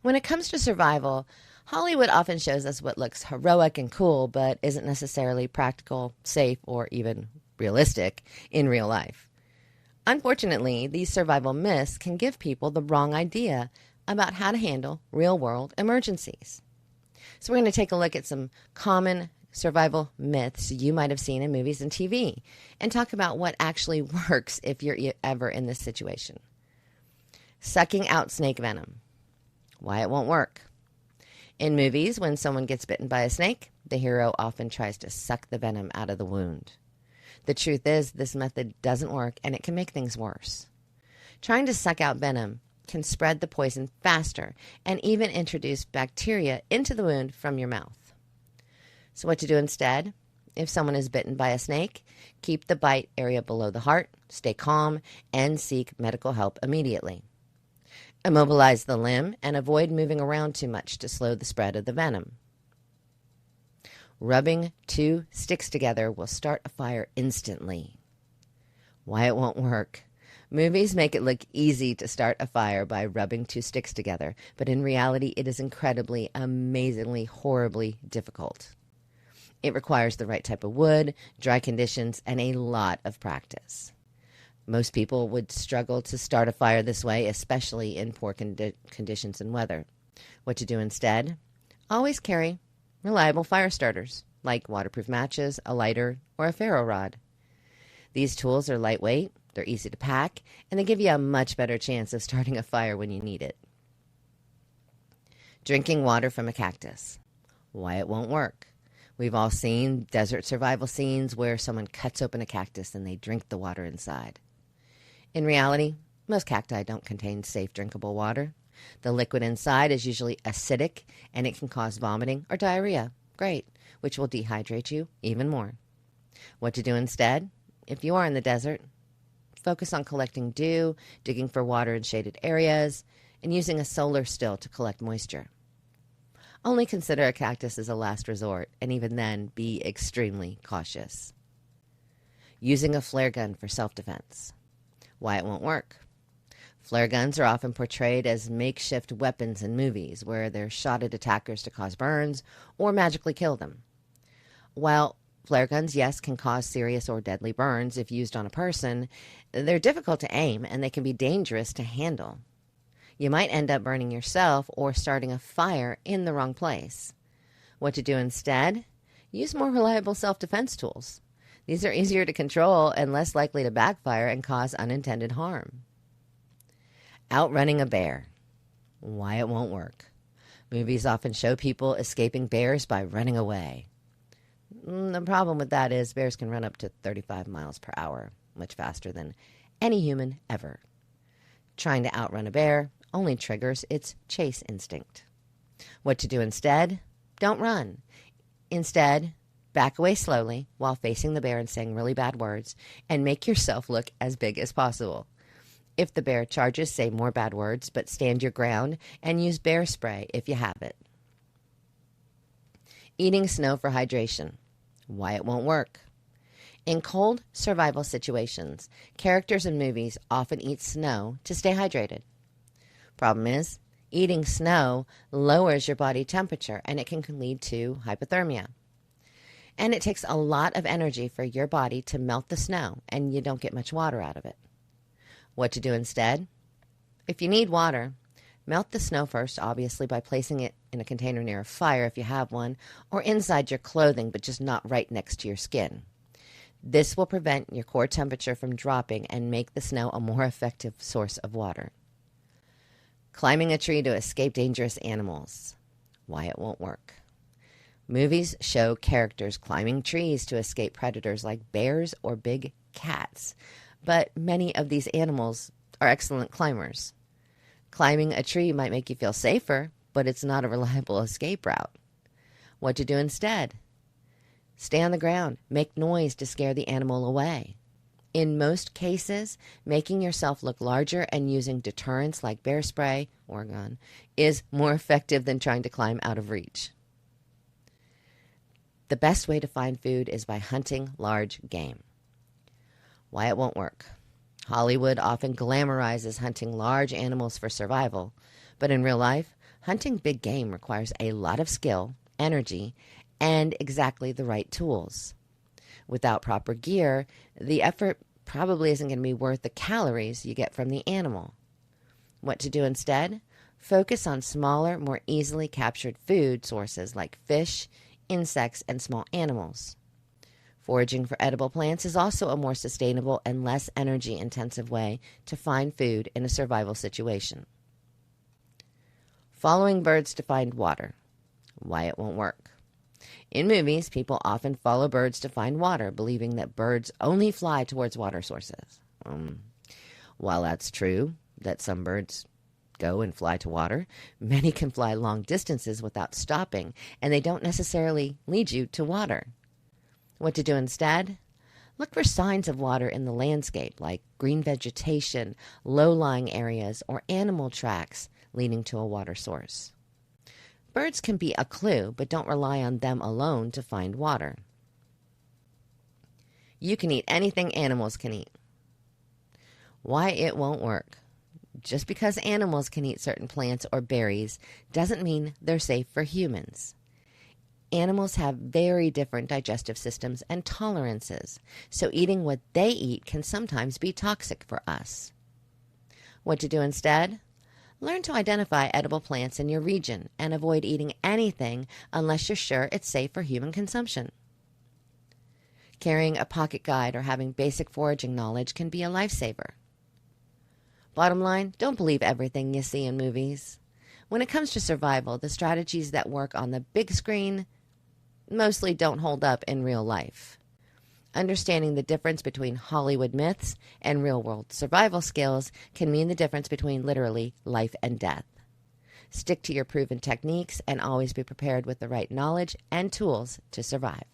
When it comes to survival, Hollywood often shows us what looks heroic and cool, but isn't necessarily practical, safe, or even realistic in real life. Unfortunately, these survival myths can give people the wrong idea about how to handle real world emergencies. So, we're going to take a look at some common survival myths you might have seen in movies and TV and talk about what actually works if you're ever in this situation. Sucking out snake venom. Why it won't work. In movies, when someone gets bitten by a snake, the hero often tries to suck the venom out of the wound. The truth is, this method doesn't work and it can make things worse. Trying to suck out venom can spread the poison faster and even introduce bacteria into the wound from your mouth. So what to do instead? If someone is bitten by a snake, keep the bite area below the heart, stay calm, and seek medical help immediately. Immobilize the limb and avoid moving around too much to slow the spread of the venom. Rubbing 2 sticks together will start a fire instantly. Why it won't work. Movies make it look easy to start a fire by rubbing 2 sticks together, but in reality it is incredibly, amazingly, horribly difficult. It requires the right type of wood, dry conditions, and a lot of practice. Most people would struggle to start a fire this way, especially in poor conditions and weather. What to do instead? Always carry reliable fire starters, like waterproof matches, a lighter, or a ferro rod. These tools are lightweight, they're easy to pack, and they give you a much better chance of starting a fire when you need it. Drinking water from a cactus. Why it won't work. We've all seen desert survival scenes where someone cuts open a cactus and they drink the water inside. In reality, most cacti don't contain safe drinkable water. The liquid inside is usually acidic, and it can cause vomiting or diarrhea. Great, which will dehydrate you even more. What to do instead? If you are in the desert, focus on collecting dew, digging for water in shaded areas, and using a solar still to collect moisture. Only consider a cactus as a last resort, and even then, be extremely cautious. Using a flare gun for self-defense. Why it won't work. Flare guns are often portrayed as makeshift weapons in movies where they're shot at attackers to cause burns or magically kill them. While flare guns, yes, can cause serious or deadly burns if used on a person, they're difficult to aim and they can be dangerous to handle. You might end up burning yourself or starting a fire in the wrong place. What to do instead? Use more reliable self-defense tools. These are easier to control and less likely to backfire and cause unintended harm. Outrunning a bear. Why it won't work. Movies often show people escaping bears by running away. The problem with that is bears can run up to 35 miles per hour, much faster than any human ever. Trying to outrun a bear only triggers its chase instinct. What to do instead? Don't run. Instead, back away slowly while facing the bear and saying really bad words, and make yourself look as big as possible. If the bear charges, say more bad words, but stand your ground and use bear spray if you have it. Eating snow for hydration. Why it won't work. In cold survival situations, characters in movies often eat snow to stay hydrated. Problem is, eating snow lowers your body temperature and it can lead to hypothermia. And it takes a lot of energy for your body to melt the snow, and you don't get much water out of it. What to do instead? If you need water, melt the snow first, obviously, by placing it in a container near a fire if you have one, or inside your clothing, but just not right next to your skin. This will prevent your core temperature from dropping and make the snow a more effective source of water. Climbing a tree to escape dangerous animals. Why it won't work. Movies show characters climbing trees to escape predators like bears or big cats, but many of these animals are excellent climbers. Climbing a tree might make you feel safer, but it's not a reliable escape route. What to do instead? Stay on the ground. Make noise to scare the animal away. In most cases, making yourself look larger and using deterrents like bear spray or gun is more effective than trying to climb out of reach. The best way to find food is by hunting large game. Why it won't work. Hollywood often glamorizes hunting large animals for survival, but in real life, Hunting big game requires a lot of skill, energy, and exactly the right tools. Without proper gear, the effort probably isn't going to be worth the calories you get from the animal. What to do instead? Focus on smaller, more easily captured food sources like fish, insects, and small animals. Foraging for edible plants is also a more sustainable and less energy-intensive way to find food in a survival situation. Following birds to find water. Why it won't work. In movies, people often follow birds to find water, believing that birds only fly towards water sources. While that's true, that some birds go and fly to water, many can fly long distances without stopping, and they don't necessarily lead you to water. What to do instead? Look for signs of water in the landscape, like green vegetation, low-lying areas, or animal tracks leading to a water source. Birds can be a clue, but don't rely on them alone to find water. You can eat anything animals can eat. Why it won't work. Just because animals can eat certain plants or berries doesn't mean they're safe for humans. Animals have very different digestive systems and tolerances, so eating what they eat can sometimes be toxic for us. What to do instead? Learn to identify edible plants in your region and avoid eating anything unless you're sure it's safe for human consumption. Carrying a pocket guide or having basic foraging knowledge can be a lifesaver. Bottom line, don't believe everything you see in movies. When it comes to survival, the strategies that work on the big screen mostly don't hold up in real life. Understanding the difference between Hollywood myths and real-world survival skills can mean the difference between literally life and death. Stick to your proven techniques and always be prepared with the right knowledge and tools to survive.